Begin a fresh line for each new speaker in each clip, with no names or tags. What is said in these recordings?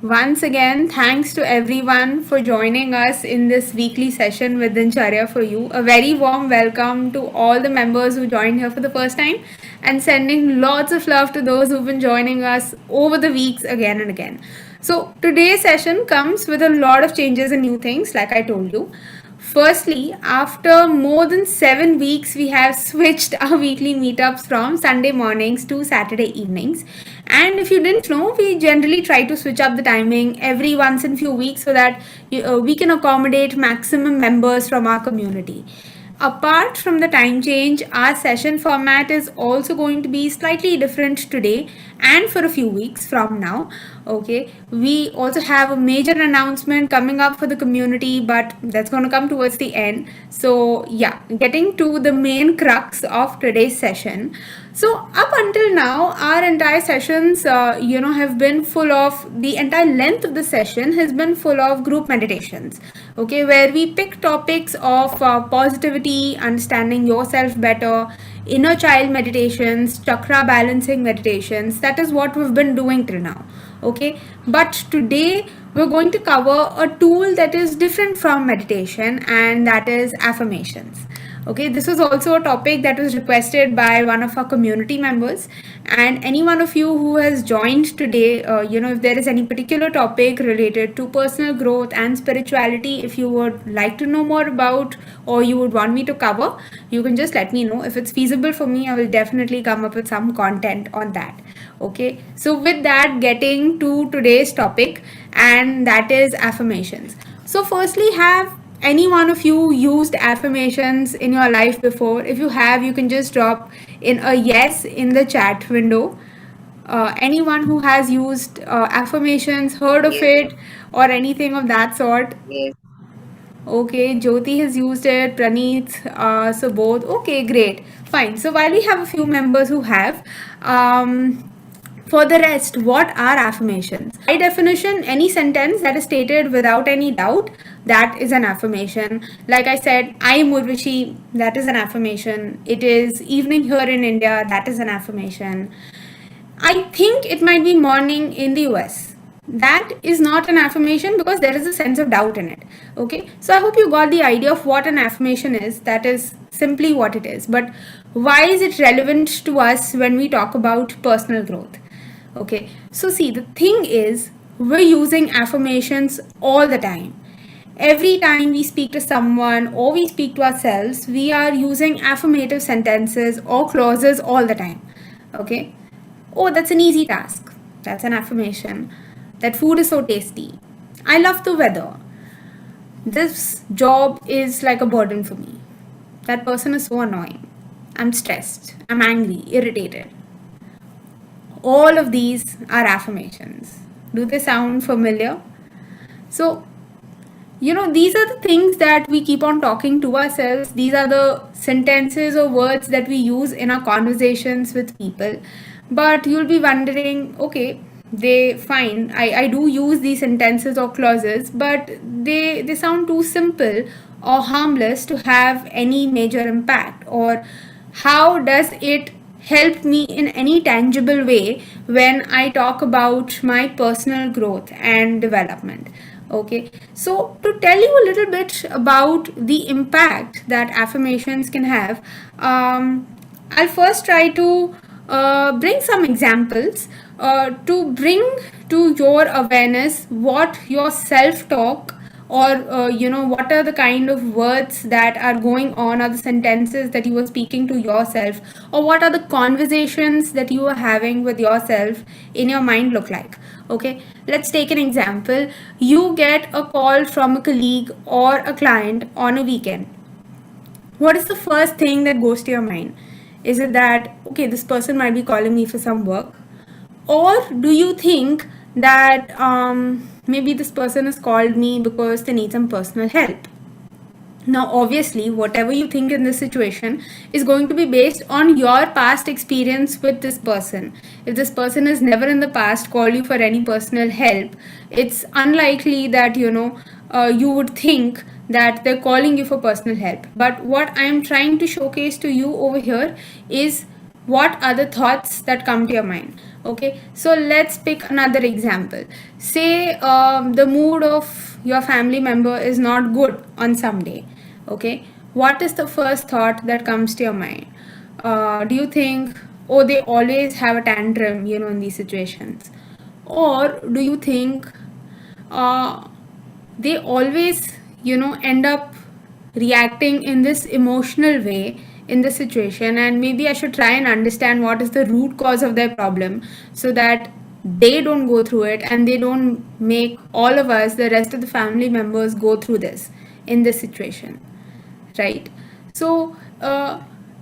Once again, thanks to everyone for joining us in this weekly session with Dincharya for You. A very warm welcome to all the members who joined here for the first time and sending lots of love to those who've been joining us over the weeks again and again. So, today's session comes with a lot of changes and new things, like I told you. Firstly, after more than 7 weeks, we have switched our weekly meetups from Sunday mornings to Saturday evenings. And if you didn't know, we generally try to switch up the timing every once in few weeks so that we can accommodate maximum members from our community. Apart from the time change, our session format is also going to be slightly different today and for a few weeks from now. Okay, we also have a major announcement coming up for the community, but that's going to come towards the end. So, yeah, getting to the main crux of today's session. So, up until now, our entire sessions, have been full of the entire length of the session has been full of group meditations. Okay, where we pick topics of positivity, understanding yourself better, inner child meditations, chakra balancing meditations. That is what we've been doing till now. Okay, but today we're going to cover a tool that is different from meditation, and that is affirmations. Okay, this was also a topic that was requested by one of our community members, and any one of you who has joined today, if there is any particular topic related to personal growth and spirituality, if you would like to know more about or you would want me to cover, you can just let me know. If it's feasible for me, I will definitely come up with some content on that. Okay, so with that, getting to today's topic, and that is affirmations. So firstly, have any one of you used affirmations in your life before? If you have, you can just drop in a yes in the chat window. Anyone who has used affirmations, heard of
Yes,
it, or anything of that sort?
yes,
Okay, Jyoti has used it, Praneeth, so both. Okay, great. Fine. So while we have a few members who have, for the rest, what are affirmations? By definition, any sentence that is stated without any doubt, that is an affirmation. Like I said, I am Urvashi, that is an affirmation. It is evening here in India, that is an affirmation. I think it might be morning in the US. That is not an affirmation because there is a sense of doubt in it. Okay, so I hope you got the idea of what an affirmation is. That is simply what it is. But why is it relevant to us when we talk about personal growth? Okay, so see, the thing is, we're using affirmations all the time. Every time we speak to someone or we speak to ourselves, we are using affirmative sentences or clauses all the time. Okay, oh, that's an easy task. That's an affirmation. That food is so tasty. I love the weather. This job is like a burden for me. That person is so annoying. I'm stressed. I'm angry, irritated. All of these are affirmations. Do they sound familiar? So, these are the things that we keep on talking to ourselves. These are the sentences or words that we use in our conversations with people. But you'll be wondering, okay, they fine. I do use these sentences or clauses, but they sound too simple or harmless to have any major impact. Or how does it help me in any tangible way when I talk about my personal growth and development? Okay, so to tell you a little bit about the impact that affirmations can have, I'll first try to bring some examples to bring to your awareness what your self talk or what are the kind of words that are going on, or the sentences that you are speaking to yourself, or what are the conversations that you are having with yourself in your mind look like. Okay, let's take an example. You get a call from a colleague or a client on a weekend. What is the first thing that goes to your mind? Is it that, okay, this person might be calling me for some work? Or do you think that maybe this person has called me because they need some personal help? Now, obviously, whatever you think in this situation is going to be based on your past experience with this person. If this person has never in the past called you for any personal help, it's unlikely that you would think that they're calling you for personal help. But what I am trying to showcase to you over here is what are the thoughts that come to your mind? Okay, so let's pick another example. Say the mood of your family member is not good on some day. Okay, what is the first thought that comes to your mind? Do you think, oh, they always have a tantrum, in these situations? Or do you think uh, they always, end up reacting in this emotional way in the situation, and maybe I should try and understand what is the root cause of their problem so that they don't go through it and they don't make all of us, the rest of the family members, go through this in this situation, right? So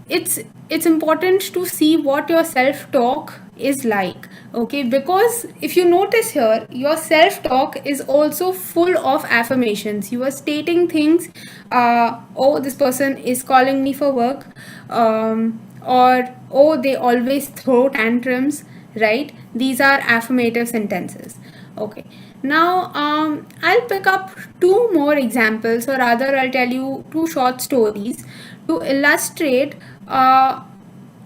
it's important to see what your self talk is like, okay? Because if you notice here, your self talk is also full of affirmations. You are stating things, oh, this person is calling me for work, or oh, they always throw tantrums, right? These are affirmative sentences. Okay, now I'll pick up two more examples, or rather, I'll tell you two short stories to illustrate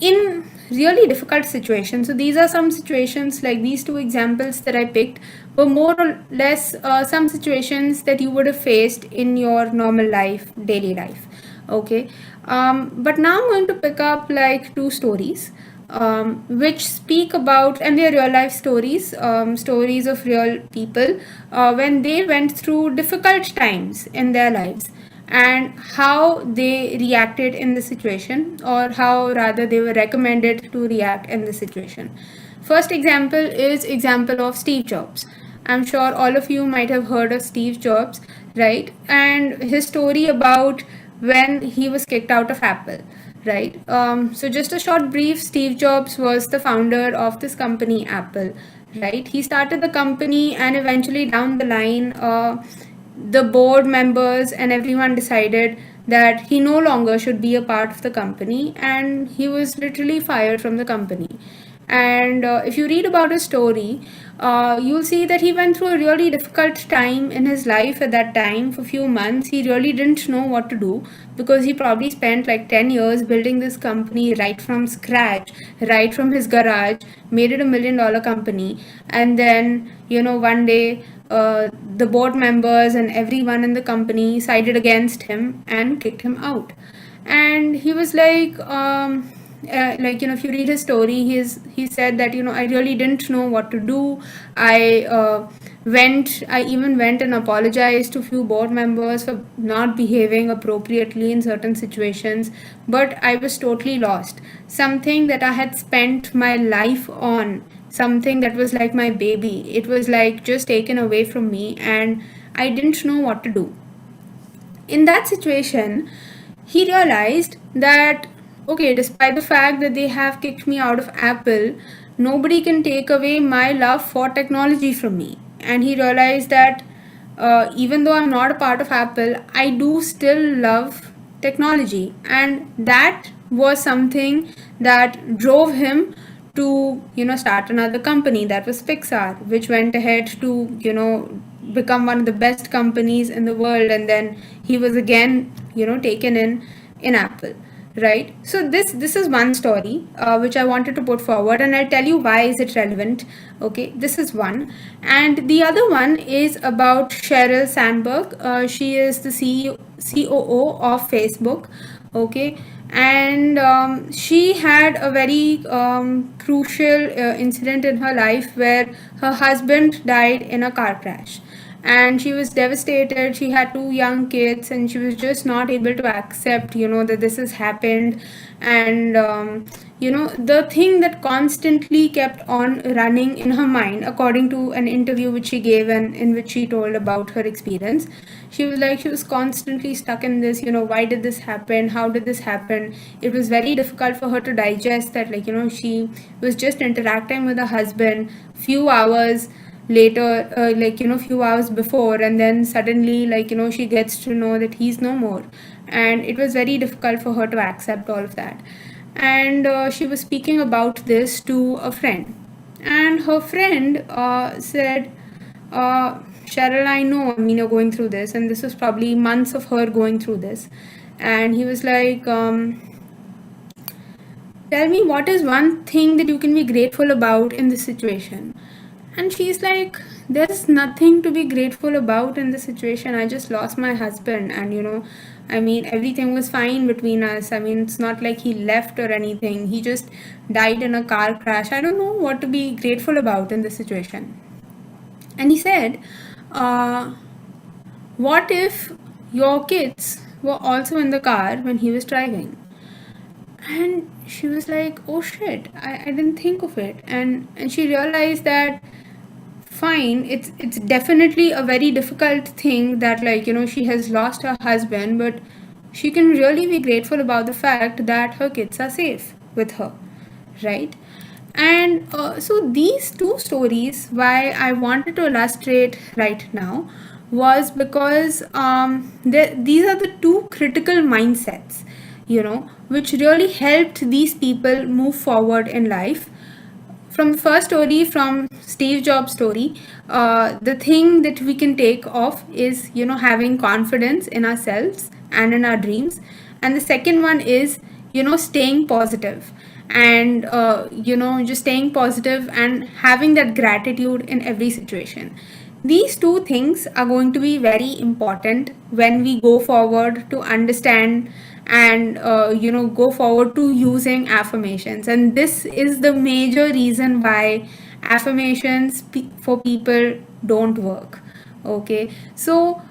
in really difficult situations. So, these are some situations, like these two examples that I picked were more or less some situations that you would have faced in your normal life, daily life. Okay, but now I'm going to pick up like two stories which speak about, and they're real life stories, stories of real people when they went through difficult times in their lives and how they reacted in the situation, or how rather they were recommended to react in the situation. First example is example of Steve Jobs. I'm sure all of you might have heard of Steve Jobs, right? And his story about when he was kicked out of Apple, right? So just a short brief, Steve Jobs was the founder of this company, Apple, right? He started the company, and eventually down the line, the board members and everyone decided that he no longer should be a part of the company, and he was literally fired from the company. And if you read about his story, you'll see that he went through a really difficult time in his life at that time. For a few months, he really didn't know what to do, because he probably spent like 10 years building this company right from scratch, right from his garage, made it $1 million company. And then, one day, the board members and everyone in the company sided against him and kicked him out. And he was like, if you read his story, he said that, I really didn't know what to do. I even went and apologized to few board members for not behaving appropriately in certain situations, but I was totally lost. Something that I had spent my life on, something that was like my baby, it was like just taken away from me, and I didn't know what to do. In that situation, he realized that, okay, despite the fact that they have kicked me out of Apple, nobody can take away my love for technology from me. And he realized that even though I'm not a part of Apple, I do still love technology. And that was something that drove him to, start another company, that was Pixar, which went ahead to, become one of the best companies in the world. And then he was again, taken in Apple, right? So this is one story which I wanted to put forward, and I'll tell you why is it relevant. Okay, this is one. And the other one is about Sheryl Sandberg. She is the COO of Facebook. Okay, and she had a very crucial incident in her life where her husband died in a car crash, and she was devastated. She had two young kids, and she was just not able to accept, that this has happened. And the thing that constantly kept on running in her mind, according to an interview which she gave, and in which she told about her experience, she was constantly stuck in this, why did this happen, how did this happen. It was very difficult for her to digest that, like, she was just interacting with her husband few hours later, few hours before, and then suddenly, she gets to know that he's no more. And it was very difficult for her to accept all of that. And she was speaking about this to a friend, and her friend said, Cheryl, I know, you're going through this, and this was probably months of her going through this. And he was like, tell me, what is one thing that you can be grateful about in this situation? And she's like, there's nothing to be grateful about in this situation. I just lost my husband, and I mean, everything was fine between us. I mean, it's not like he left or anything. He just died in a car crash. I don't know what to be grateful about in this situation. And he said, uh, what if your kids were also in the car when he was driving? And she was like, oh shit, I didn't think of it. And she realized that fine, it's definitely a very difficult thing that, like, she has lost her husband, but she can really be grateful about the fact that her kids are safe with her, right? And so these two stories, why I wanted to illustrate right now, was because these are the two critical mindsets, which really helped these people move forward in life. From the first story, from Steve Jobs' story, the thing that we can take off is, having confidence in ourselves and in our dreams. And the second one is, staying positive, and, just staying positive and having that gratitude in every situation. These two things are going to be very important when we go forward to understand and, go forward to using affirmations. And this is the major reason why affirmations for people don't work. Okay, so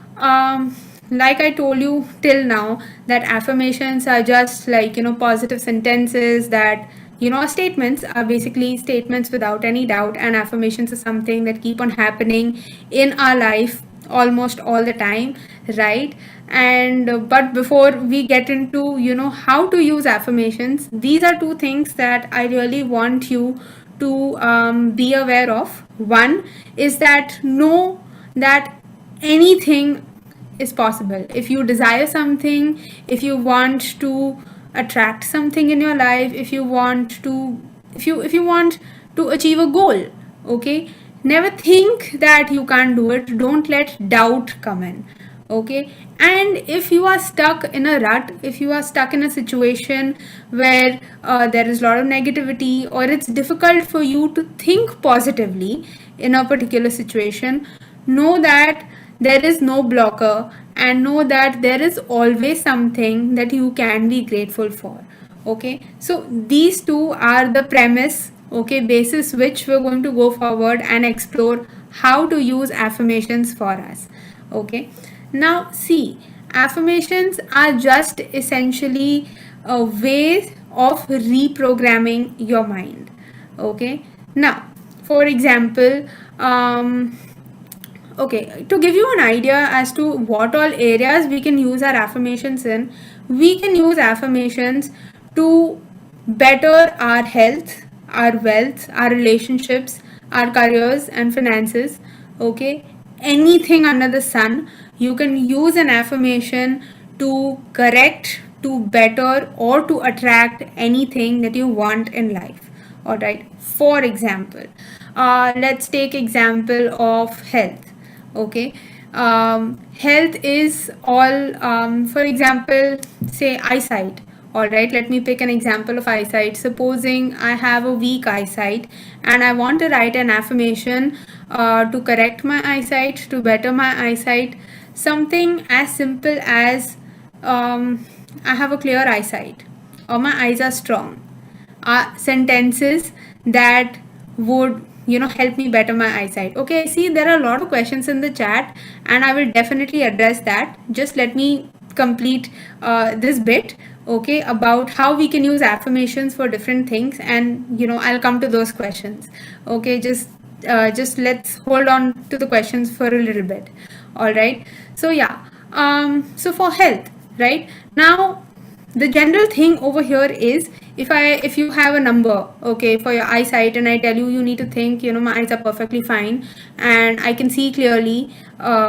like I told you till now, that affirmations are just like, positive sentences that, statements are basically statements without any doubt, and affirmations are something that keep on happening in our life almost all the time, right? And but before we get into, how to use affirmations, these are two things that I really want you to be aware of. One is that, know that anything is possible. If you desire something, if you want to attract something in your life, if you want to achieve a goal, okay, never think that you can't do it. Don't let doubt come in. Okay, and if you are stuck in a rut, if you are stuck in a situation where there is a lot of negativity, or it's difficult for you to think positively in a particular situation, know that there is no blocker, and know that there is always something that you can be grateful for. Okay, so these two are the premise, okay, basis which we're going to go forward and explore how to use affirmations for us. Okay, now see, affirmations are just essentially a way of reprogramming your mind. Okay, now for example, okay, to give you an idea as to what all areas we can use our affirmations in, we can use affirmations to better our health, our wealth, our relationships, our careers and finances. Okay, anything under the sun, you can use an affirmation to correct, to better, or to attract anything that you want in life. All right, for example, let's take example of health. Okay, health is all, for example, say eyesight. All right, let me pick an example of eyesight. Supposing I have a weak eyesight and I want to write an affirmation to correct my eyesight, to better my eyesight. Something as simple as, I have a clear eyesight, or my eyes are strong, are sentences that would, help me better my eyesight. Okay, see, there are a lot of questions in the chat, and I will definitely address that. Just let me complete this bit, okay, about how we can use affirmations for different things, and, I'll come to those questions. Okay, just let's hold on to the questions for a little bit. All right, so yeah, so for health, right now, the general thing over here is, if you have a number, okay, for your eyesight, and I tell you, you need to think, my eyes are perfectly fine and I can see clearly. I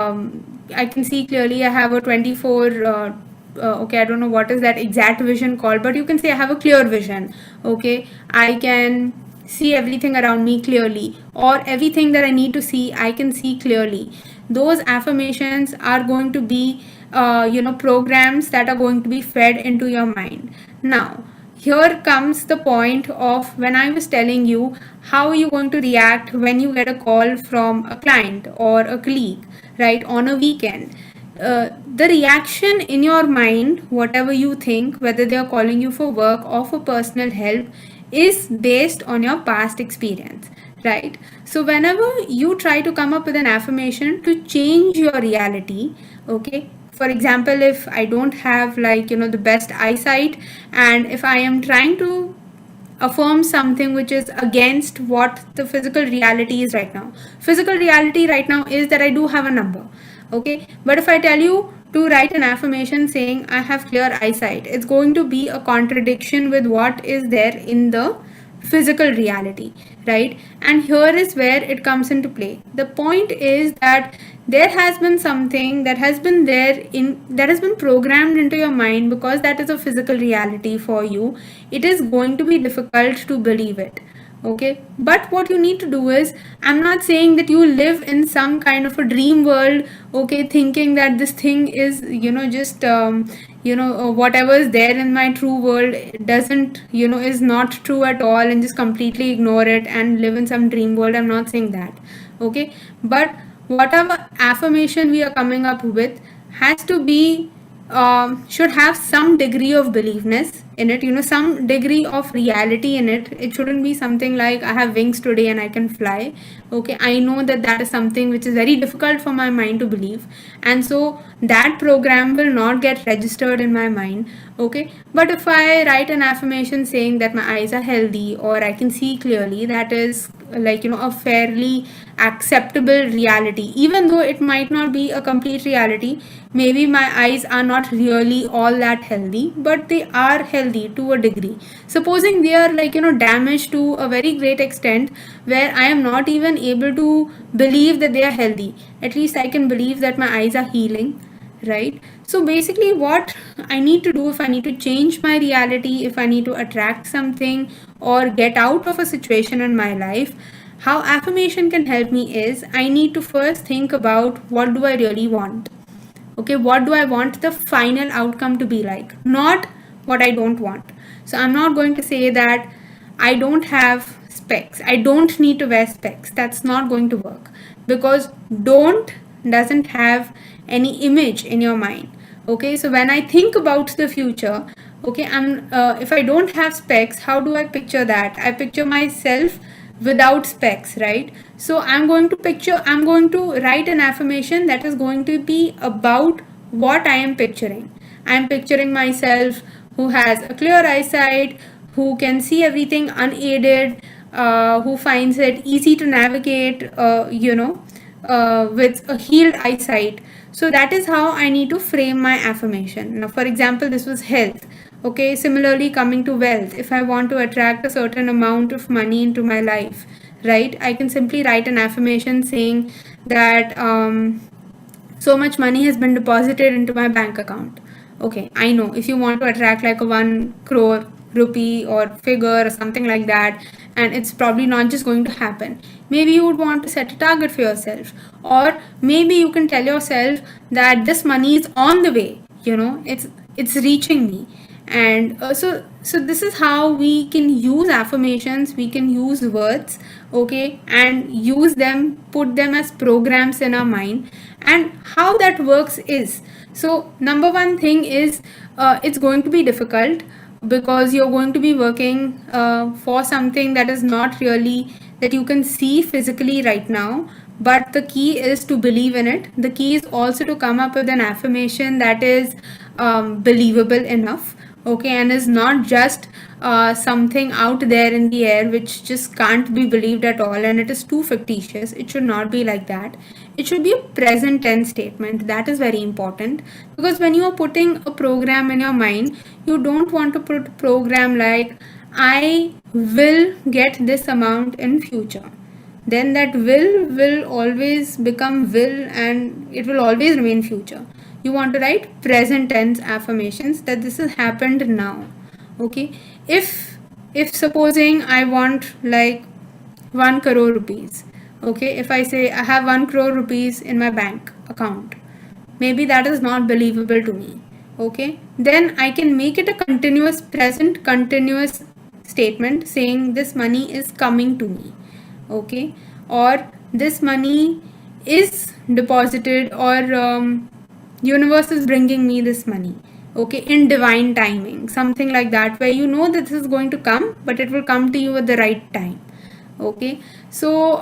have a 24, okay, I don't know what is that exact vision called, but you can say I have a clear vision. Okay, I can see everything around me clearly, or everything that I need to see, I can see clearly. Those affirmations are going to be, programs that are going to be fed into your mind. Now, here comes the point of when I was telling you how are you going to react when you get a call from a client or a colleague, right, on a weekend. The reaction in your mind, whatever you think, whether they are calling you for work or for personal help, is based on your past experience, right? So whenever you try to come up with an affirmation to change your reality, okay, for example, if I don't have, like, the best eyesight, and if I am trying to affirm something which is against what the physical reality is right now. Physical reality right now is that I do have a number, okay? But if I tell you to write an affirmation saying I have clear eyesight, it's going to be a contradiction with what is there in the physical reality, right? And here is where it comes into play. The point is that there has been something that has been that has been programmed into your mind, because that is a physical reality for you. It is going to be difficult to believe it, okay? But what you need to do is, I'm not saying that you live in some kind of a dream world, okay, thinking that this thing is, just whatever is there in my true world doesn't, is not true at all, and just completely ignore it and live in some dream world. I'm not saying that, okay? But whatever affirmation we are coming up with has to be, should have some degree of beliefness in it, some degree of reality in it. It shouldn't be something like I have wings today and I can fly, okay? I know that that is something which is very difficult for my mind to believe, and so that program will not get registered in my mind, okay? But if I write an affirmation saying that my eyes are healthy or I can see clearly, that is, like, a fairly acceptable reality. Even though it might not be a complete reality, maybe my eyes are not really all that healthy, but they are healthy to a degree. Supposing they are, like, damaged to a very great extent, where I am not even able to believe that they are healthy, at least I can believe that my eyes are healing, right? So basically, what I need to do, if I need to change my reality, if I need to attract something or get out of a situation in my life, how affirmation can help me is, I need to first think about what do I really want. Okay, what do I want the final outcome to be like, not what I don't want. So I'm not going to say that I don't have specs, I don't need to wear specs. That's not going to work, because don't doesn't have any image in your mind. Okay, so when I think about the future, okay, if I don't have specs, how do I picture that? I picture myself without specs, right? So I'm going to write an affirmation that is going to be about what I am picturing. I'm picturing myself who has a clear eyesight, who can see everything unaided, who finds it easy to navigate, with a healed eyesight. So that is how I need to frame my affirmation. Now, for example, this was health. Okay, similarly, coming to wealth, if I want to attract a certain amount of money into my life, right, I can simply write an affirmation saying that so much money has been deposited into my bank account. Okay, I know if you want to attract like a 1 crore rupee or figure or something like that, and it's probably not just going to happen. Maybe you would want to set a target for yourself, or maybe you can tell yourself that this money is on the way, it's reaching me. And so this is how we can use affirmations, we can use words, okay, and use them, put them as programs in our mind. And how that works is, so number one thing is, it's going to be difficult, because you're going to be working for something that is not really that you can see physically right now. But the key is to believe in it. The key is also to come up with an affirmation that is believable enough, okay, and is not just something out there in the air which just can't be believed at all, and it is too fictitious. It should not be like that. It should be a present tense statement. That is very important, because when you are putting a program in your mind, you don't want to put a program like I will get this amount in future. Then that will always become will, and it will always remain future. You want to write present tense affirmations that this has happened now. Okay, if supposing I want like 1 crore rupees, okay, if I say I have 1 crore rupees in my bank account, maybe that is not believable to me. okay, then I can make it a continuous present continuous statement saying this money is coming to me, okay, or this money is deposited, or universe is bringing me this money, okay, in divine timing, something like that, where you know that this is going to come, but it will come to you at the right time, okay. So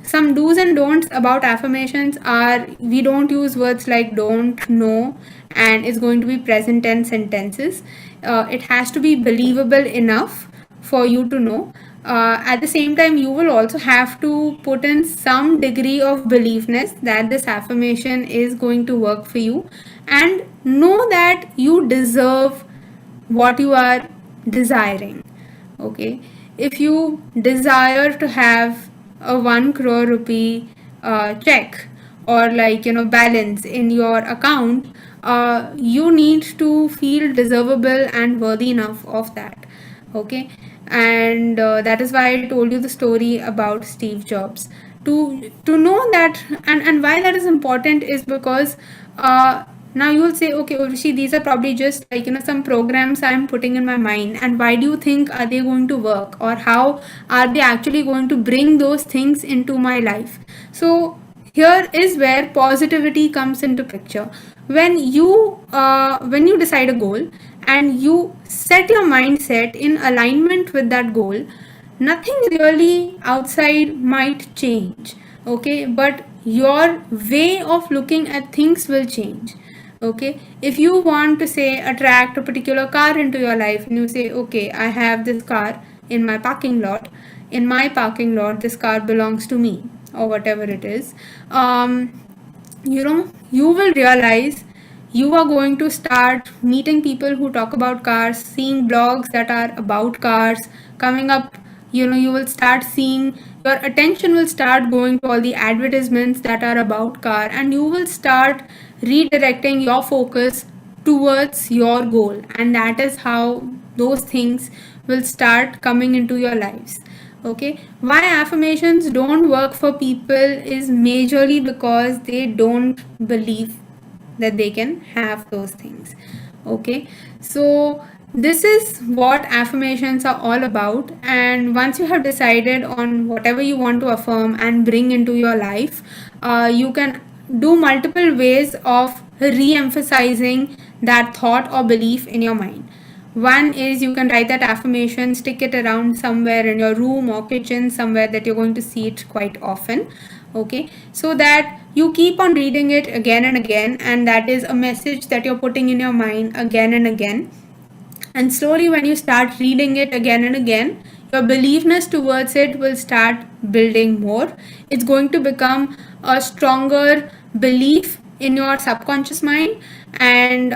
some do's and don'ts about affirmations are, we don't use words like don't, no, and it's going to be present tense sentences. It has to be believable enough for you to know. At the same time, you will also have to put in some degree of beliefness that this affirmation is going to work for you, and know that you deserve what you are desiring, okay. If you desire to have a 1 crore rupee check, or like, you know, balance in your account, you need to feel deservable and worthy enough of that, okay. And that is why I told you the story about Steve Jobs, to know that. And why that is important is because now you will say, okay, Urvashi, these are probably just like, you know, some programs I'm putting in my mind, and why do you think are they going to work, or how are they actually going to bring those things into my life? So here is where positivity comes into picture. When you decide a goal and you set your mindset in alignment with that goal, nothing really outside might change, okay, but your way of looking at things will change, okay. If you want to say attract a particular car into your life, and you say, okay, I have this car in my parking lot, this car belongs to me, or whatever it is, you know, you will realize you are going to start meeting people who talk about cars, seeing blogs that are about cars coming up. You know, you will start seeing, your attention will start going to all the advertisements that are about car, and you will start redirecting your focus towards your goal, and that is how those things will start coming into your lives, okay. Why affirmations don't work for people is majorly because they don't believe that they can have those things, okay. So this is what affirmations are all about, and once you have decided on whatever you want to affirm and bring into your life, you can do multiple ways of re-emphasizing that thought or belief in your mind. One is you can write that affirmation, stick it around somewhere in your room or kitchen, somewhere that you're going to see it quite often, okay, so that you keep on reading it again and again, and that is a message that you're putting in your mind again and again. And slowly, when you start reading it again and again, your beliefness towards it will start building more. It's going to become a stronger belief in your subconscious mind, and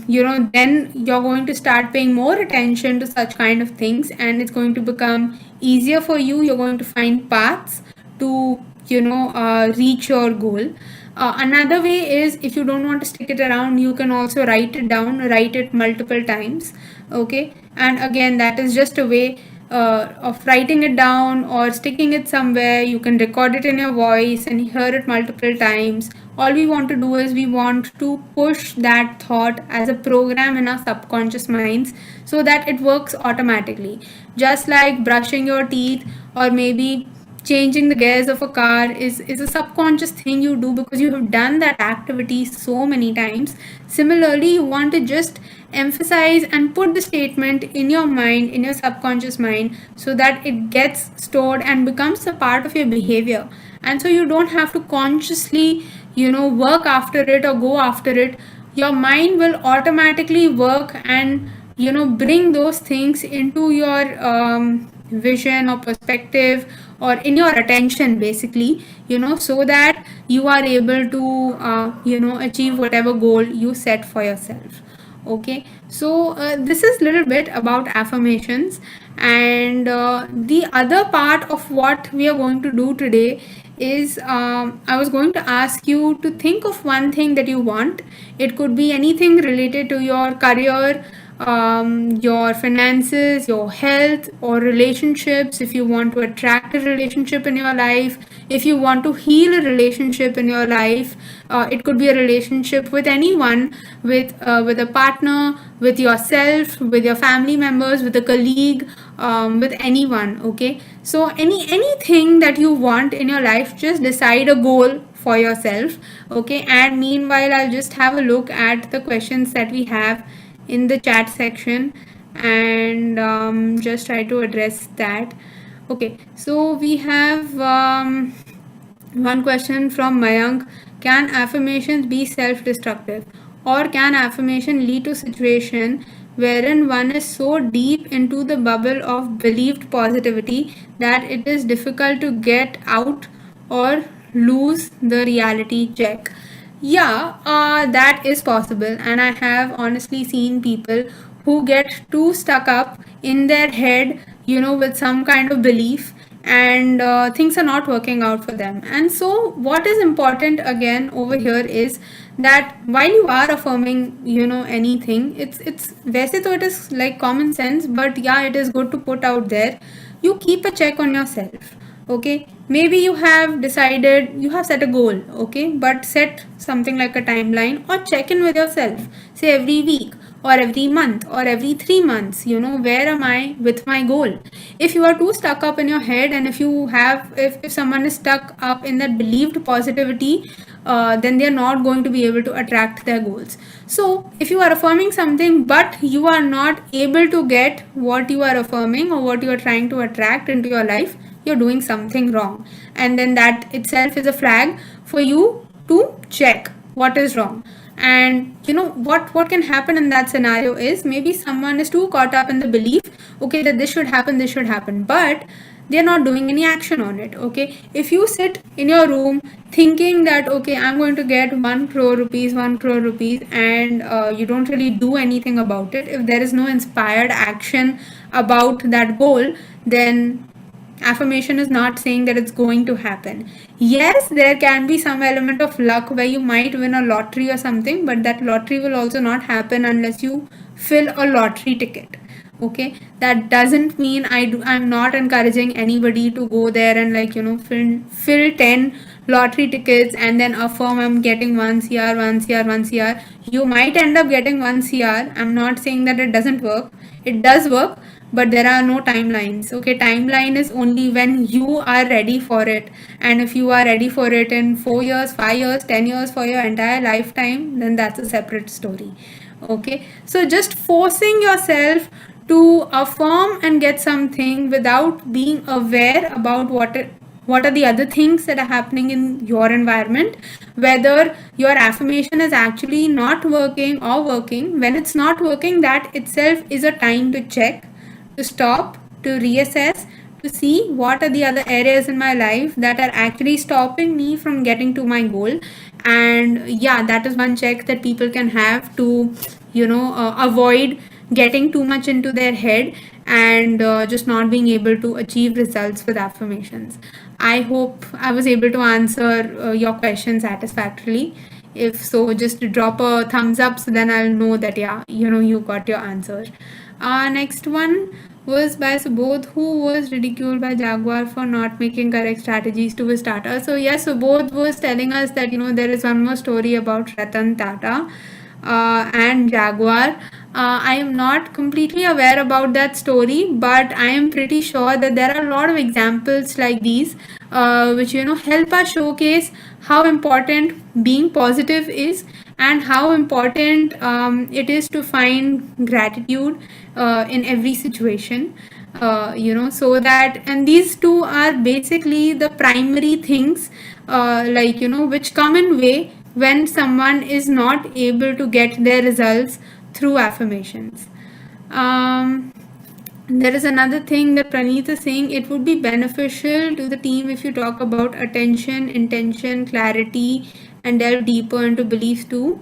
you know, then you're going to start paying more attention to such kind of things, and it's going to become easier for you. You're going to find paths to, you know, reach your goal. Another way is, if you don't want to stick it around, you can also write it down, write it multiple times, okay. And again, that is just a way of writing it down or sticking it somewhere. You can record it in your voice and hear it multiple times. All we want to do is we want to push that thought as a program in our subconscious minds, so that it works automatically, just like brushing your teeth, or maybe changing the gears of a car is a subconscious thing you do because you have done that activity so many times. Similarly, you want to just emphasize and put the statement in your mind, in your subconscious mind, so that it gets stored and becomes a part of your behavior. And so you don't have to consciously, you know, work after it or go after it. Your mind will automatically work and, you know, bring those things into your vision or perspective, or in your attention, basically, you know, so that you are able to you know, achieve whatever goal you set for yourself, okay. So this is little bit about affirmations, and the other part of what we are going to do today is, I was going to ask you to think of one thing that you want. It could be anything related to your career, your finances, your health, or relationships. If you want to attract a relationship in your life, if you want to heal a relationship in your life, it could be a relationship with anyone, with a partner, with yourself, with your family members, with a colleague, with anyone. Okay, so anything that you want in your life, just decide a goal for yourself. Okay, and meanwhile I'll just have a look at the questions that we have in the chat section, and just try to address that. Okay, so we have one question from Mayank. Can affirmations be self-destructive, or can affirmation lead to situation wherein one is so deep into the bubble of believed positivity that it is difficult to get out or lose the reality check? Yeah, that is possible, and I have honestly seen people who get too stuck up in their head, with some kind of belief, and things are not working out for them. And so, what is important again over here is that while you are affirming, anything, it's वैसे तो it is like common sense, but yeah, it is good to put out there. You keep a check on yourself. Okay, maybe you have decided, you have set a goal. Okay, but set something like a timeline, or check in with yourself, say every week or every month or every 3 months, where am I with my goal? If you are too stuck up in your head, and if someone is stuck up in that believed positivity, then they are not going to be able to attract their goals. So if you are affirming something but you are not able to get what you are affirming or what you are trying to attract into your life, you're doing something wrong, and then that itself is a flag for you to check what is wrong. And what can happen in that scenario is, maybe someone is too caught up in the belief, okay, that this should happen, but they're not doing any action on it. Okay, if you sit in your room thinking that, okay, I'm going to get 1 crore rupees, 1 crore rupees, and you don't really do anything about it, if there is no inspired action about that goal, then affirmation is not saying that it's going to happen. Yes, there can be some element of luck where you might win a lottery or something, but that lottery will also not happen unless you fill a lottery ticket. Okay, that doesn't mean I'm not encouraging anybody to go there and fill 10 lottery tickets and then affirm I'm getting 1 CR, 1 CR, 1 CR. You might end up getting 1 CR. I'm not saying that it doesn't work. It does work, but there are no timelines. Okay, timeline is only when you are ready for it, and if you are ready for it in 4 years, 5 years, 10 years, for your entire lifetime, then that's a separate story. Okay, so just forcing yourself to affirm and get something without being aware about what are the other things that are happening in your environment, whether your affirmation is actually not working or working. When it's not working, that itself is a time to check, to stop, to reassess, to see what are the other areas in my life that are actually stopping me from getting to my goal. And yeah, that is one check that people can have to avoid getting too much into their head, and just not being able to achieve results with affirmations. I hope I was able to answer your question satisfactorily. If so, just drop a thumbs up, so then I'll know that yeah, you got your answer. Next one was by Subodh, who was ridiculed by Jaguar for not making correct strategies to his Tata. So yes, Subodh was telling us that there is one more story about Ratan Tata and Jaguar. I am not completely aware about that story, but I am pretty sure that there are a lot of examples like these, which help us showcase how important being positive is, and how important it is to find gratitude in every situation. So that, and these two are basically the primary things, which come in way when someone is not able to get their results through affirmations. There is another thing that Praneeth is saying: it would be beneficial to the team if you talk about attention, intention, clarity, and delve deeper into beliefs too.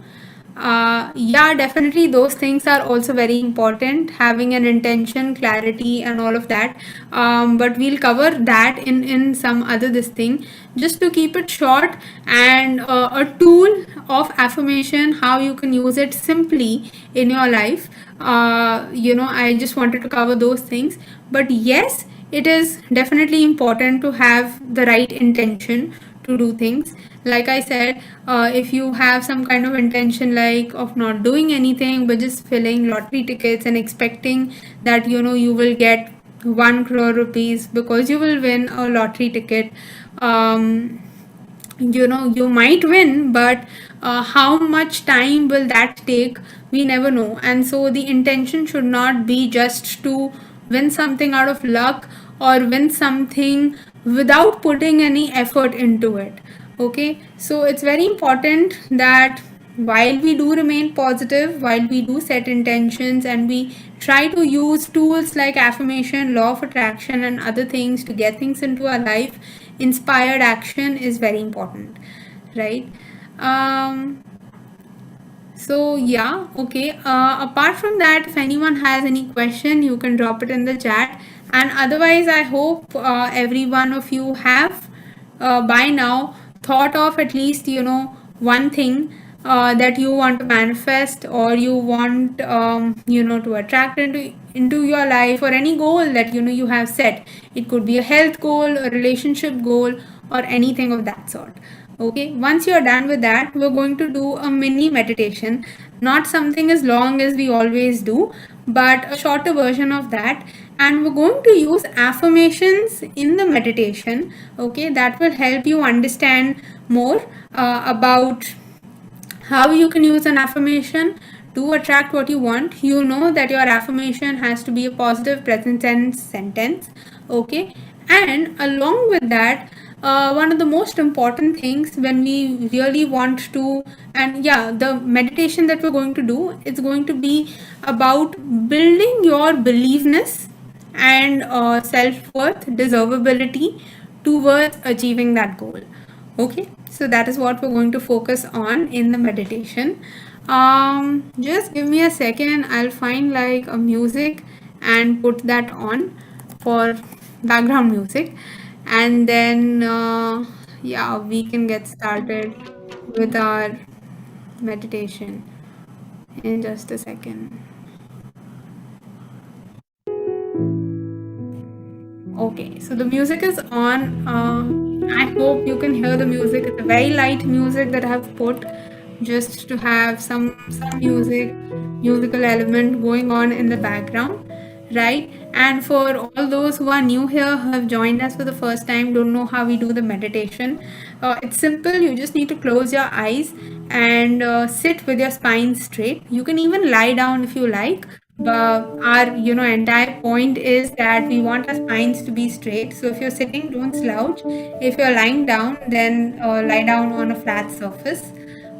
Yeah, definitely those things are also very important, having an intention, clarity, and all of that. But we'll cover that in some other this thing. Just to keep it short, and a tool of affirmation, how you can use it simply in your life. I just wanted to cover those things. But yes, it is definitely important to have the right intention to do things. Like I said, if you have some kind of intention like of not doing anything but just filling lottery tickets and expecting that you will get 1 crore rupees because you will win a lottery ticket, you might win, but how much time will that take, we never know. And so the intention should not be just to win something out of luck or win something without putting any effort into it. Okay, so it's very important that while we do remain positive, while we do set intentions, and we try to use tools like affirmation, law of attraction, and other things to get things into our life, inspired action is very important, right? um so yeah, okay. Apart from that, if anyone has any question, you can drop it in the chat. And otherwise, I hope every one of you have by now thought of at least one thing that you want to manifest, or you want to attract into your life, or any goal that you have set. It could be a health goal, a relationship goal, or anything of that sort. Okay, once you're done with that, we're going to do a mini meditation. Not something as long as we always do, but a shorter version of that. And we're going to use affirmations in the meditation. Okay, that will help you understand more about how you can use an affirmation to attract what you want. You know that your affirmation has to be a positive present tense sentence. Okay, and along with that, one of the most important things when we really want to, and yeah, the meditation that we're going to do, it's going to be about building your beliefness and self-worth, deservability towards achieving that goal. Okay, so that is what we're going to focus on in the meditation. Just give me a second, I'll find like a music and put that on for background music, and then yeah, we can get started with our meditation in just a second. Okay, so the music is on. I hope you can hear the music. It's a very light music that I have put just to have some musical element going on in the background, right? And for all those who are new here, who have joined us for the first time, don't know how we do the meditation, it's simple. You just need to close your eyes and sit with your spine straight. You can even lie down if you like, but our entire point is that we want our spines to be straight. So if you're sitting, don't slouch. If you're lying down, then lie down on a flat surface.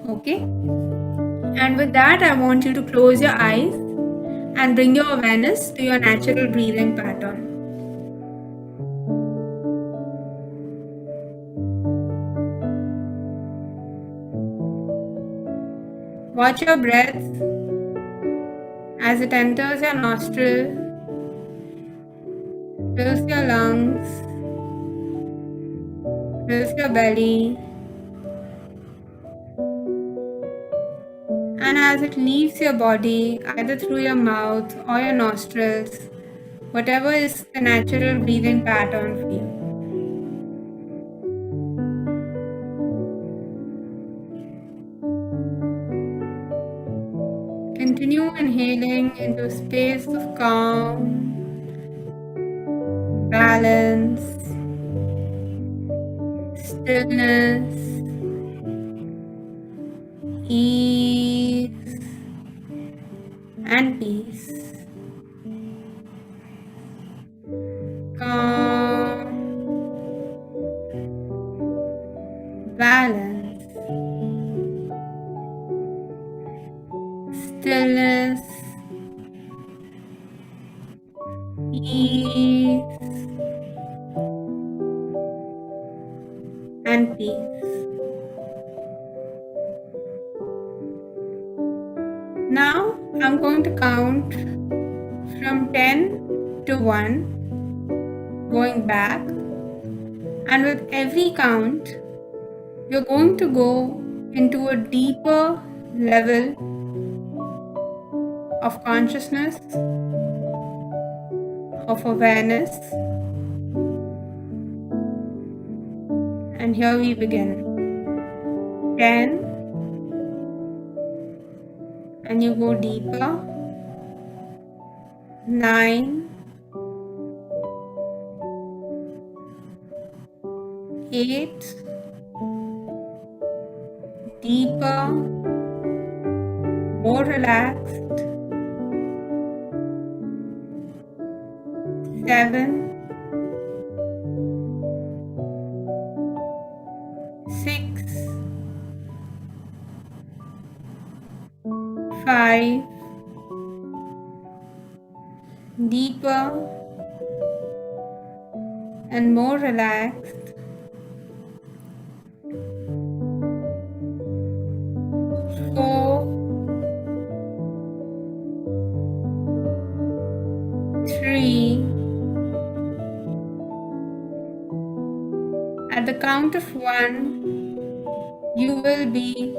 Okay, and with that, I want you to close your eyes and bring your awareness to your natural breathing pattern. Watch your breath as it enters your nostril, fills your lungs, fills your belly, and as it leaves your body, either through your mouth or your nostrils, whatever is the natural breathing pattern for you. Continue inhaling into a space of calm, balance, stillness, ease, and peace. Calm, balance, stillness, ease, and peace. Now I'm going to count from 10 to 1, going back, and with every count, you're going to go into a deeper level of consciousness, of awareness. And here we begin. 10, and you go deeper. 9, 8, deeper, more relaxed. 7, 6, 5, deeper and more relaxed. 4, 3. At the count of 1, you will be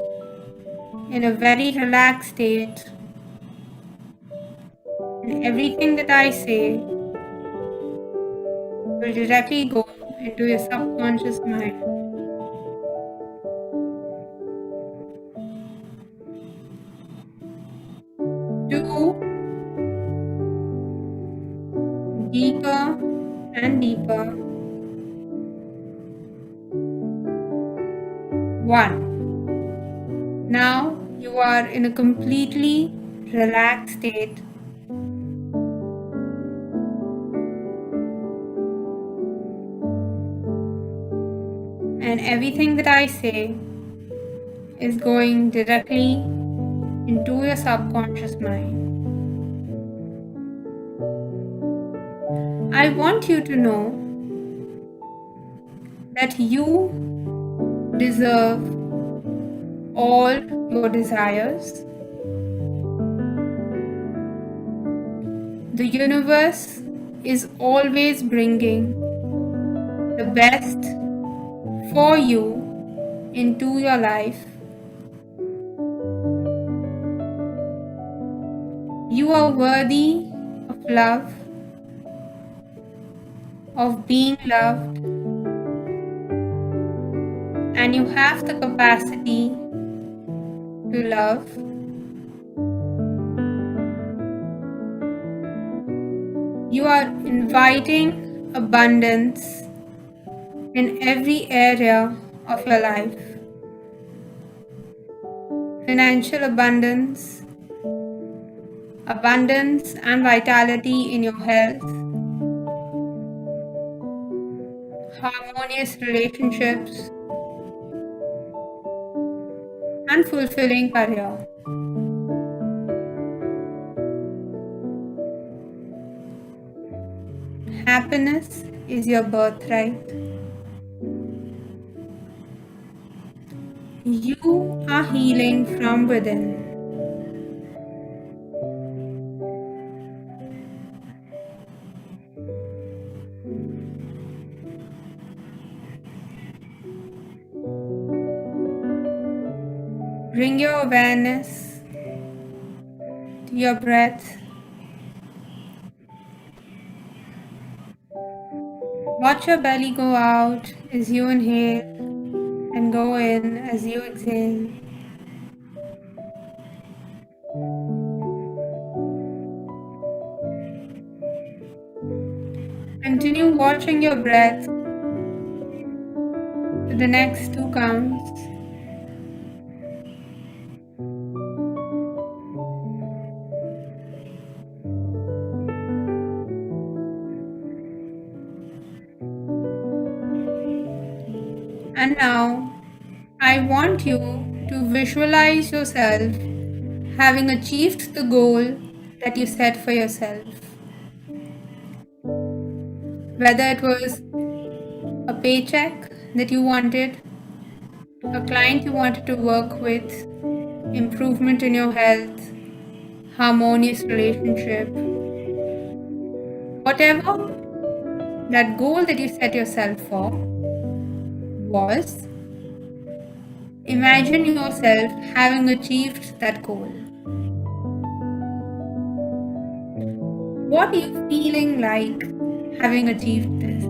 in a very relaxed state, and everything that I say will directly go into your subconscious mind. 2, deeper and deeper. 1. Now you are in a completely relaxed state. And everything that I say is going directly into your subconscious mind. I want you to know that you deserve all your desires. The universe is always bringing the best for you into your life. You are worthy of love, of being loved, and you have the capacity to love. You are inviting abundance in every area of your life. Financial abundance, abundance and vitality in your health, harmonious relationships, and fulfilling career. Happiness is your birthright. You are healing from within. Bring your awareness to your breath. Watch your belly go out as you inhale and go in as you exhale. Continue watching your breath for the next 2 counts. And now, I want you to visualize yourself having achieved the goal that you set for yourself. Whether it was a paycheck that you wanted, a client you wanted to work with, improvement in your health, harmonious relationship, whatever that goal that you set yourself for was, imagine yourself having achieved that goal. What are you feeling like having achieved this?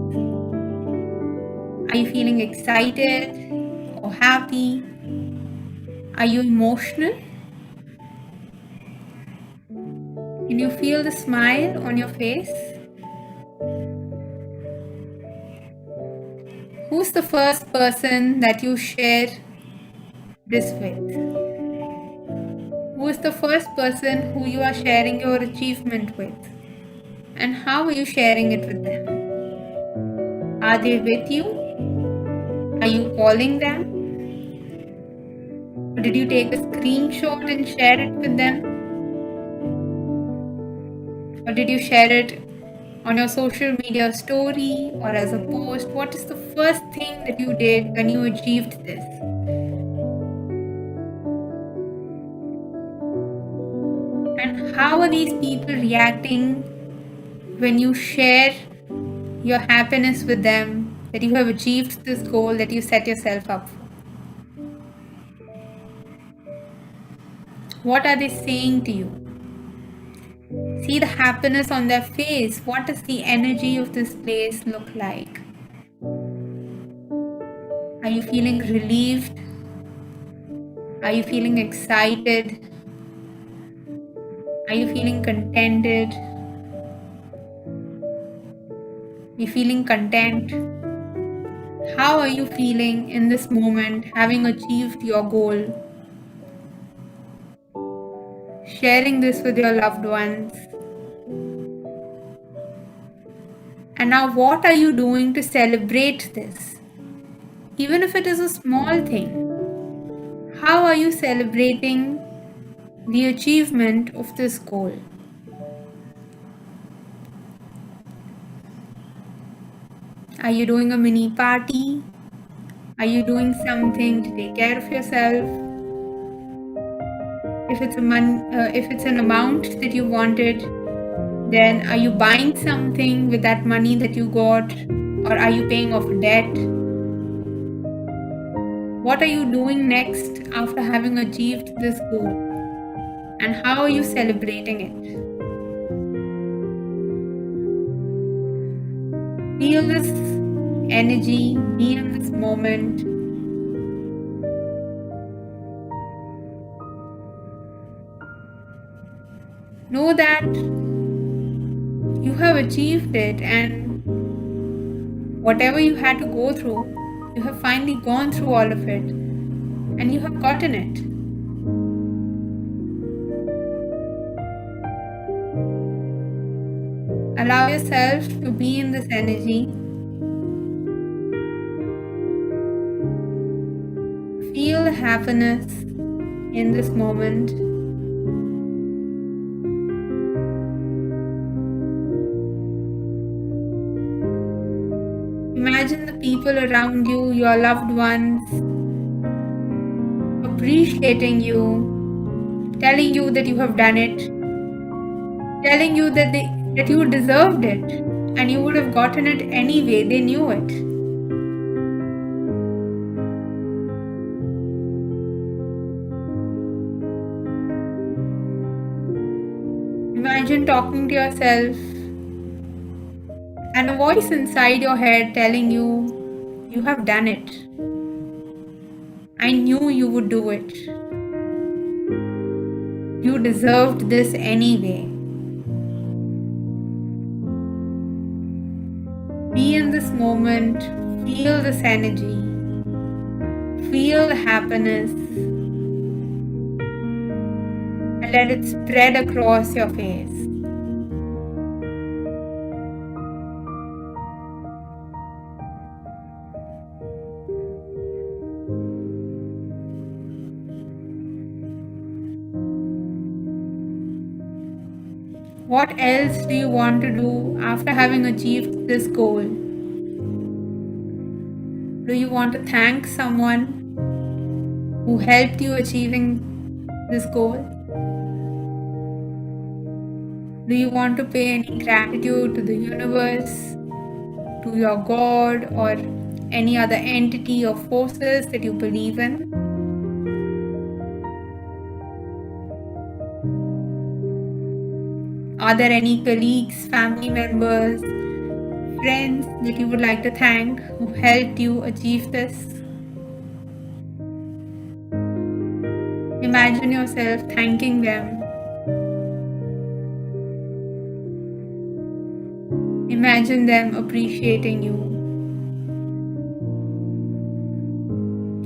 Are you feeling excited or happy? Are you emotional? Can you feel the smile on your face? Who's the first person that you share this with? Who is the first person who you are sharing your achievement with? And how are you sharing it with them? Are they with you? Are you calling them? Or did you take a screenshot and share it with them? Or did you share it on your social media story or as a post? What is the first thing that you did when you achieved this? And how are these people reacting when you share your happiness with them that you have achieved this goal that you set yourself up for? What are they saying to you? See the happiness on their face. What does the energy of this place look like? Are you feeling relieved? Are you feeling excited? Are you feeling contented? Are you feeling content? How are you feeling in this moment, having achieved your goal? Sharing this with your loved ones. And now, what are you doing to celebrate this? Even if it is a small thing, how are you celebrating the achievement of this goal? Are you doing a mini party? Are you doing something to take care of yourself? If it's an amount that you wanted, then are you buying something with that money that you got, or are you paying off a debt? What are you doing next after having achieved this goal? And how are you celebrating it? Feel this energy, be in this moment. Know that you have achieved it, and whatever you had to go through, you have finally gone through all of it, and you have gotten it. Allow yourself to be in this energy. Feel the happiness in this moment. Imagine the people around you, your loved ones, appreciating you, telling you that you have done it, telling you that you deserved it, and you would have gotten it anyway. They knew it. Imagine talking to yourself and a voice inside your head telling you, you have done it. I knew you would do it. You deserved this anyway. Be in this moment, feel this energy, feel the happiness, and let it spread across your face. What else do you want to do after having achieved this goal? Do you want to thank someone who helped you achieving this goal? Do you want to pay any gratitude to the universe, to your God, or any other entity or forces that you believe in? Are there any colleagues, family members, friends that you would like to thank who helped you achieve this? Imagine yourself thanking them. Imagine them appreciating you.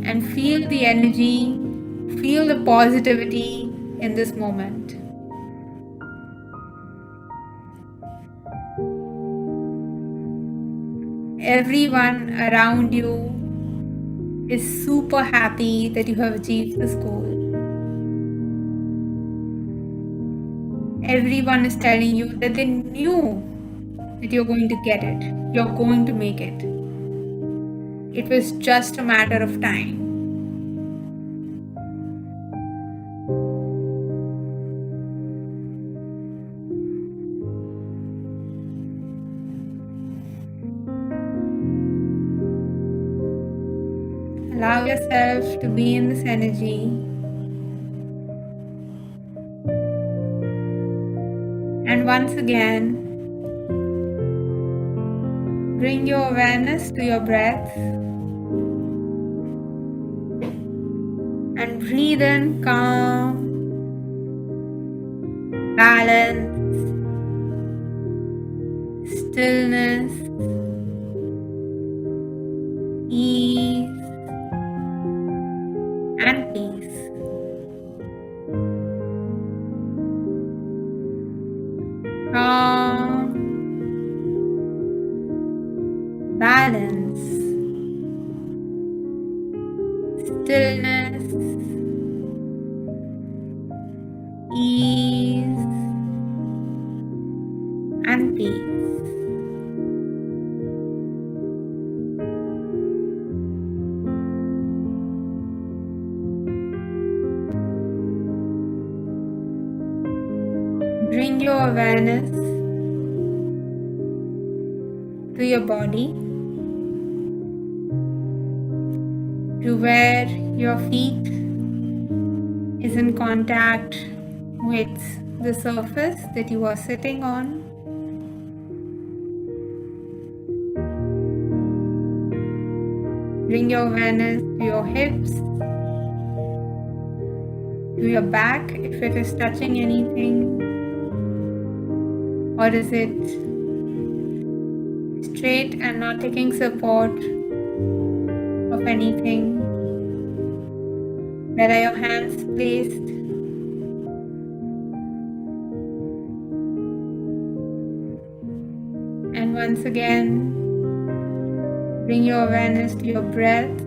And feel the energy, feel the positivity in this moment. Everyone around you is super happy that you have achieved this goal. Everyone is telling you that they knew that you're going to get it, you're going to make it. It was just a matter of time. Allow yourself to be in this energy. And once again, bring your awareness to your breath and breathe in calm, balance, stillness, ease, and peace. Calm, balance, stillness, ease, and peace. Bring your awareness to your body, to where your feet is in contact with the surface that you are sitting on. Bring your awareness to your hips, to your back if it is touching anything, or is it straight and not taking support of anything? Where are your hands placed? And once again, bring your awareness to your breath.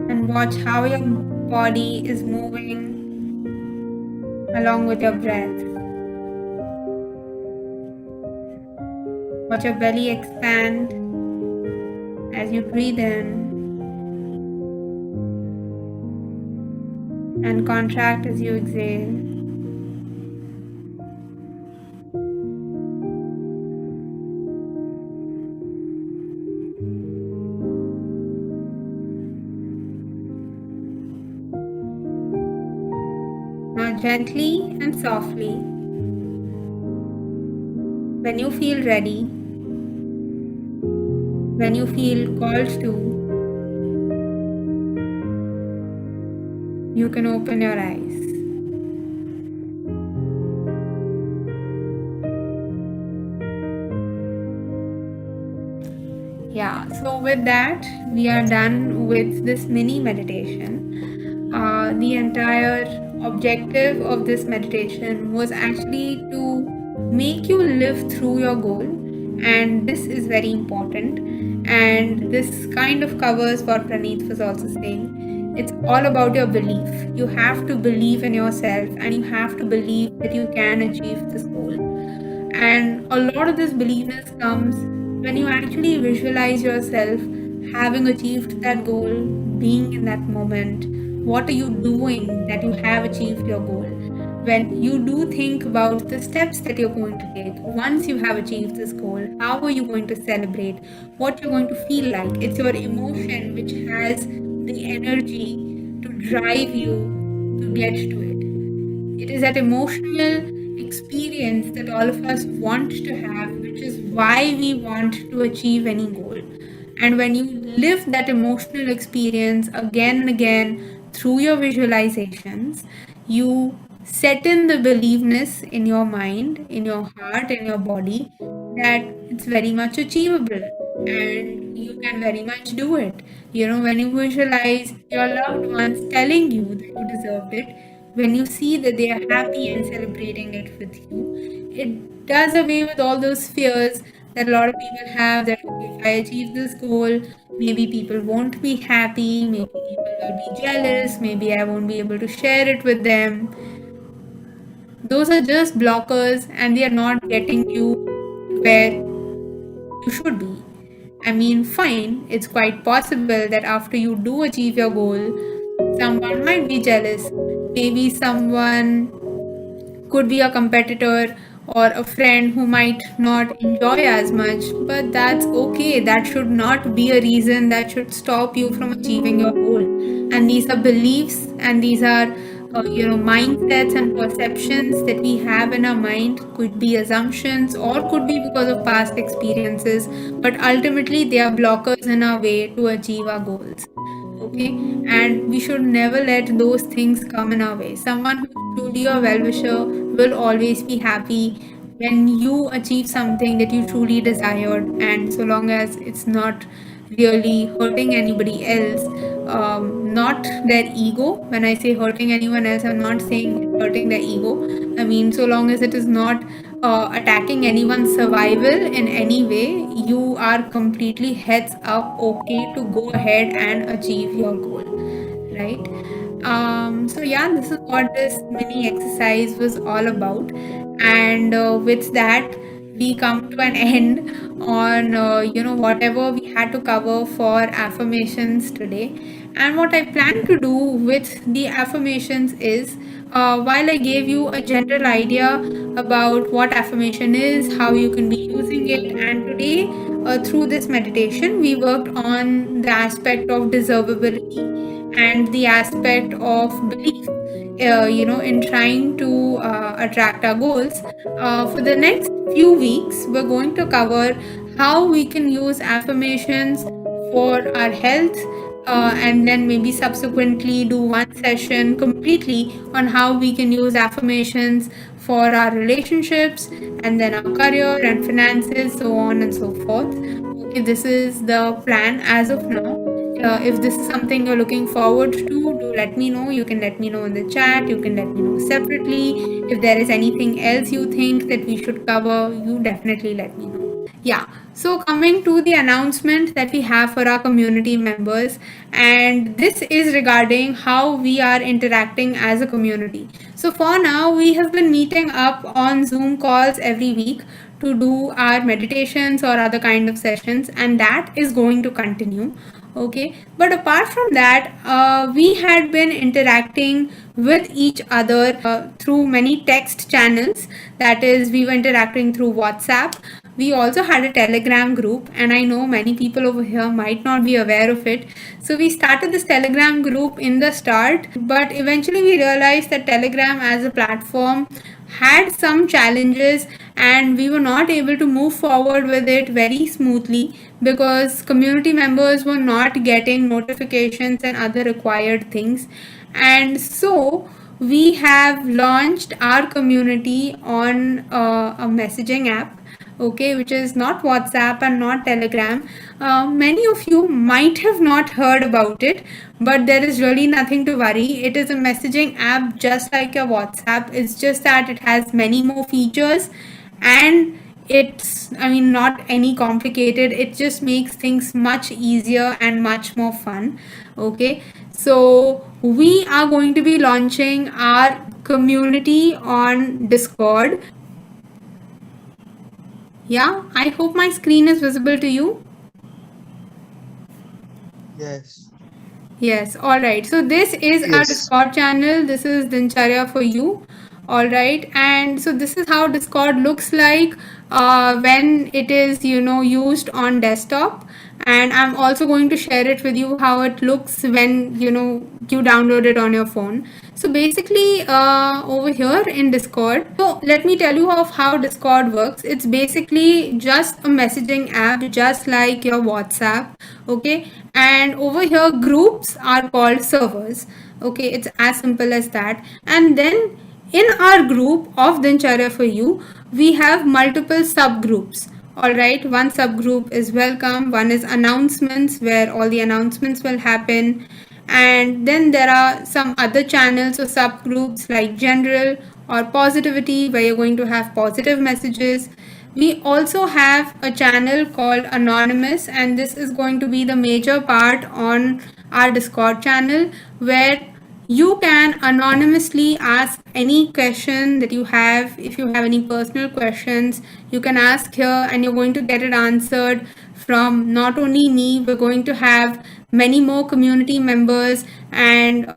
And watch how your body is moving along with your breath. Watch your belly expand as you breathe in and contract as you exhale. Now gently and softly, when you feel ready, when you feel called to, you can open your eyes. Yeah, so with that, we are done with this mini meditation. The entire objective of this meditation was actually to make you live through your goal, and this is very important. And this kind of covers what Praneeth was also saying. It's all about your belief. You have to believe in yourself, and you have to believe that you can achieve this goal. And a lot of this beliefness comes when you actually visualize yourself having achieved that goal, being in that moment. What are you doing that you have achieved your goal? when you do think about the steps that you're going to take once you have achieved this goal, how are you going to celebrate, what you're going to feel like. It's your emotion which has the energy to drive you to get to it. It is that emotional experience that all of us want to have, which is why we want to achieve any goal. And when you live that emotional experience again and again through your visualizations, you set in the beliefness in your mind, in your heart, in your body that it's very much achievable and you can very much do it. When you visualize your loved ones telling you that you deserved it, when you see that they are happy and celebrating it with you, it does away with all those fears that a lot of people have, that okay, if I achieve this goal, maybe people won't be happy, maybe people will be jealous, maybe I won't be able to share it with them. Those are just blockers and they are not getting you where you should be. I mean, fine, it's quite possible that after you do achieve your goal, someone might be jealous. Maybe someone could be a competitor or a friend who might not enjoy as much, but that's okay. That should not be a reason that should stop you from achieving your goal. And these are beliefs and these are mindsets and perceptions that we have in our mind. Could be assumptions or could be because of past experiences, but ultimately they are blockers in our way to achieve our goals. Okay, and we should never let those things come in our way. Someone who's truly a well-wisher will always be happy when you achieve something that you truly desired, and so long as it's not really hurting anybody else, not their ego. When I say hurting anyone else, I'm not saying hurting their ego. I mean, so long as it is not attacking anyone's survival in any way, you are completely heads up okay to go ahead and achieve your goal, right? So yeah, this is what this mini exercise was all about, and with that we come to an end on whatever we had to cover for affirmations today. And what I plan to do with the affirmations is, while I gave you a general idea about what affirmation is, how you can be using it, and today through this meditation we worked on the aspect of deservability and the aspect of belief, in trying to attract our goals. For the next few weeks, we're going to cover how we can use affirmations for our health, and then maybe subsequently do one session completely on how we can use affirmations for our relationships and then our career and finances, so on and so forth. Okay, this is the plan as of now. If this is something you're looking forward to, do let me know. You can let me know in the chat. You can let me know separately. If there is anything else you think that we should cover, you definitely let me know. Yeah, so coming to the announcement that we have for our community members, and this is regarding how we are interacting as a community. So for now, we have been meeting up on Zoom calls every week to do our meditations or other kind of sessions, and that is going to continue. Okay, but apart from that, we had been interacting with each other through many text channels. That is, we were interacting through WhatsApp. We also had a Telegram group, and I know many people over here might not be aware of it. So we started this Telegram group in the start, but eventually we realized that Telegram as a platform had some challenges and we were not able to move forward with it very smoothly because community members were not getting notifications and other required things. And so we have launched our community on a messaging app, okay, which is not WhatsApp and not Telegram. Many of you might have not heard about it, but there is really nothing to worry. It is a messaging app just like your WhatsApp. It's just that it has many more features, and it's, I mean, not any complicated. It just makes things much easier and much more fun. Okay, so we are going to be launching our community on Discord. Yeah, I hope my screen is visible to you.
Yes.
Yes, all right. So this is our
Yes.
Discord channel. This is Dincharya for you. All right, and so this is how Discord looks like when it is, used on desktop. And I'm also going to share it with you how it looks when you download it on your phone. So basically, over here in Discord, so let me tell you of how Discord works. It's basically just a messaging app, just like your WhatsApp. Okay, and over here groups are called servers. Okay, it's as simple as that. And then in our group of Dincharya for You, we have multiple subgroups. All right, one subgroup is welcome, one is announcements, where all the announcements will happen. And then there are some other channels or subgroups like general or positivity, where you're going to have positive messages. We also have a channel called Anonymous, and this is going to be the major part on our Discord channel, where you can anonymously ask any question that you have. If you have any personal questions, you can ask here and you're going to get it answered from not only me. We're going to have many more community members and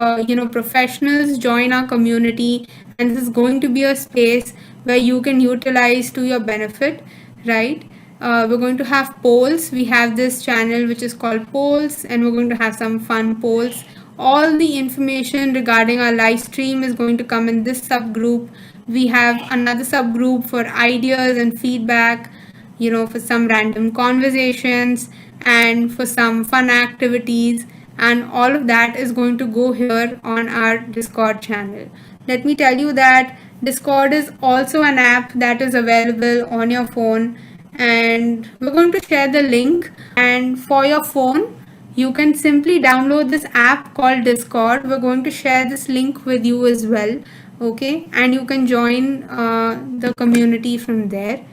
professionals join our community, and this is going to be a space where you can utilize to your benefit, right? We're going to have polls. We have this channel which is called polls, and we're going to have some fun polls. All the information regarding our live stream is going to come in this subgroup. We have another subgroup for ideas and feedback, for some random conversations and for some fun activities, and all of that is going to go here on our Discord channel. Let me tell you that Discord is also an app that is available on your phone, and we're going to share the link. And for your phone, you can simply download this app called Discord. We're going to share this link with you as well. Okay, and you can join the community from there.